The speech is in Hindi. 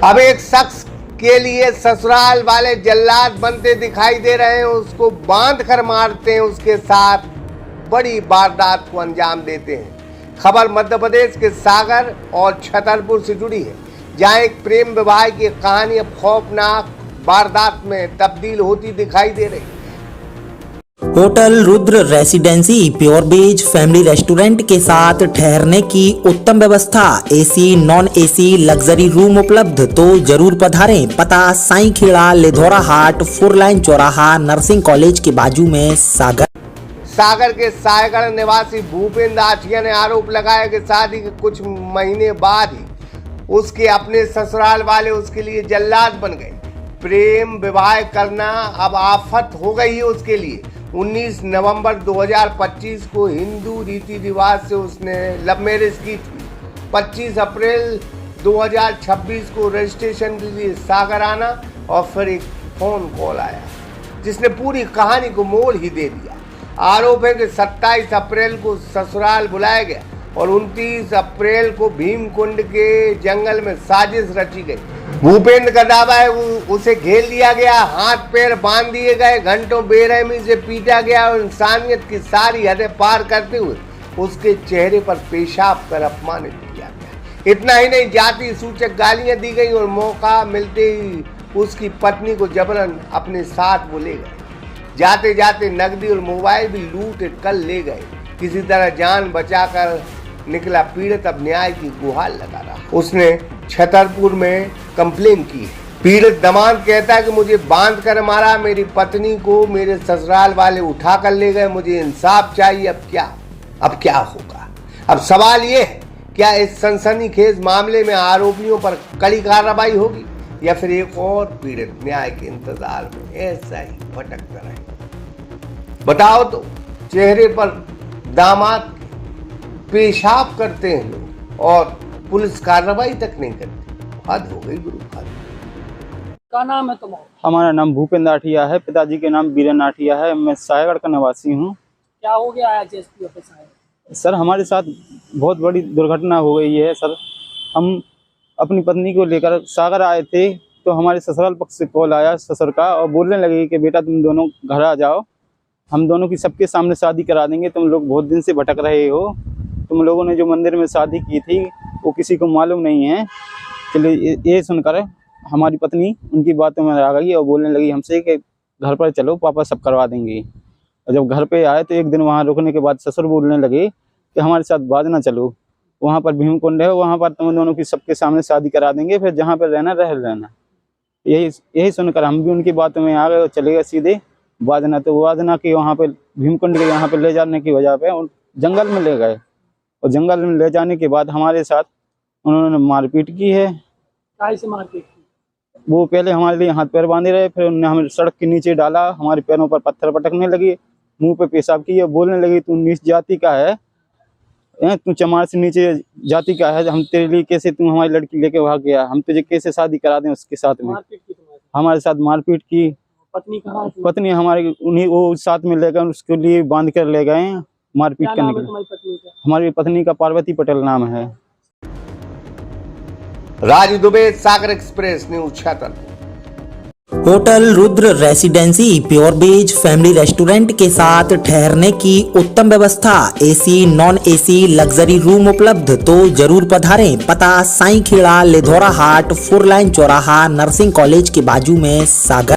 अब एक शख्स के लिए ससुराल वाले जल्लाद बनते दिखाई दे रहे हैं। उसको बांध कर मारते हैं, उसके साथ बड़ी वारदात को अंजाम देते हैं। खबर मध्य प्रदेश के सागर और छतरपुर से जुड़ी है, जहां एक प्रेम विवाह की कहानी अब खौफनाक वारदात में तब्दील होती दिखाई दे रही है। Hotel Rudra residency pure veg family restaurant के साथ ठहरने की उत्तम व्यवस्था, AC non AC luxury room उपलब्ध, तो जरूर पधारें। पता साईं खेड़ा लेधौरा हाट 4 लाइन चौराहा नर्सिंग कॉलेज के बाजू में सागर के सायगढ़ निवासी भूपेंद्र आठिया ने आरोप लगाया कि शादी के कुछ महीने बाद ही उसके अपने ससुराल वाले उसके लिए जल्लाद बन गए। प्रेम विवाह करना अब आफत हो गई है उसके लिए। 19 नवंबर 2025 को हिंदू रीति रिवाज से उसने लव मैरिज की थी। 25 अप्रैल 2026 को रजिस्ट्रेशन के लिए सागर आना और फिर एक फोन कॉल आया जिसने पूरी कहानी को मोड़ ही दे दिया। आरोप है कि 27 अप्रैल को ससुराल बुलाया गया और 29 अप्रैल को भीमकुंड के जंगल में साजिश रची गई। भूपेंद्र का दावा है उसे घेर लिया गया, हाथ पैर बांध दिए गए, घंटों बेरहमी से पीटा गया और इंसानियत की सारी हदें पार करते हुए उसके चेहरे पर पेशाब कर अपमानित किया गया। इतना ही नहीं, जाति सूचक गालियां दी गई और मौका मिलते ही उसकी पत्नी को जबरन अपने साथ वो ले गए। जाते जाते नकदी और मोबाइल भी लूट कर ले गए। किसी तरह जान बचाकर निकला पीड़ित अब न्याय की गुहार लगा रहा। उसने छतरपुर में कंप्लेन की। पीड़ित दमाद कहता है कि मुझे बांध कर मारा, मेरी पत्नी को मेरे ससुराल वाले उठा कर ले गए, मुझे इंसाफ चाहिए। अब क्या होगा? अब सवाल ये है, क्या इस सनसनीखेज मामले में आरोपियों पर कड़ी कार्रवाई होगी या फिर एक और पीड़ित न्याय के इंतजार में ऐसा ही भटकता रहे? बताओ तो, चेहरे पर दामाद पेशाब करते हैं लोग और पुलिस कार्रवाई तक नहीं करती। हद हो गई गुरु, हद। क्या नाम है तुम्हारा? हमारा नाम भूपेंद्र आठिया है, पिताजी के नाम बीरन आठिया है। मैं सायगढ़ का निवासी हूँ। क्या हो गया है एसपी ऑफिस आए? सर, हमारे साथ बहुत बड़ी दुर्घटना हो गई है सर। हम अपनी पत्नी को लेकर सागर आए थे तो हमारे ससुराल पक्ष से कॉल आया ससुर का और बोलने लगे कि बेटा तुम दोनों घर आ जाओ, हम दोनों की सबके सामने शादी करा देंगे। तुम लोग बहुत दिन से भटक रहे हो, तुम लोगों ने जो मंदिर में शादी की थी वो किसी को मालूम नहीं है। चलिए, ये सुनकर हमारी पत्नी उनकी बातों में आ गई और बोलने लगी हमसे कि घर पर चलो, पापा सब करवा देंगे। और जब घर पे आए तो एक दिन वहाँ रुकने के बाद ससुर बोलने लगे कि हमारे साथ बाद ना चलो, वहाँ पर भीमकुंड है, वहाँ पर तुम दोनों की सबके सामने शादी करा देंगे, फिर जहाँ पर रहना रह लेना। यही सुनकर हम भी उनकी बातों में आ गए और चले गए सीधे वाजना। तो वाजना की वहाँ पे भीमकुंड के यहाँ पे ले जाने की वजह पे जंगल में ले गए और जंगल में ले जाने के बाद हमारे साथ उन्होंने मारपीट की है। कैसे मारपीट की? वो पहले हमारे लिए हाथ पैर बांधे रहे, फिर उन्होंने हमें सड़क के नीचे डाला, हमारे पैरों पर पत्थर पटकने लगे, मुंह पे पेशाब किया, बोलने लगी तू नीच जाति का है, तू चमार से नीचे जाति का है, हम तेरे लिए कैसे, तू हमारी लड़की लेके भाग गया, हम तुझे कैसे शादी करा दें उसके साथ में। मारपीट की तुम्हारी? हमारे साथ मारपीट की। पत्नी कहाँ है? पत्नी हमारी उन्हीं वो साथ में लेकर उसके लिए बांध कर ले गए मारपीट करने के लिए। हमारी पत्नी का पार्वती पटेल नाम है। Raju Dubey, Sagar express news, Chhatarpur. Hotel Rudra residency pure veg family restaurant के साथ ठहरने की उत्तम व्यवस्था, AC non AC luxury room उपलब्ध, तो जरूर पधारें। पता साईं खेड़ा लेधौरा हाट 4 लाइन चौराहा नर्सिंग कॉलेज के बाजू में सागर।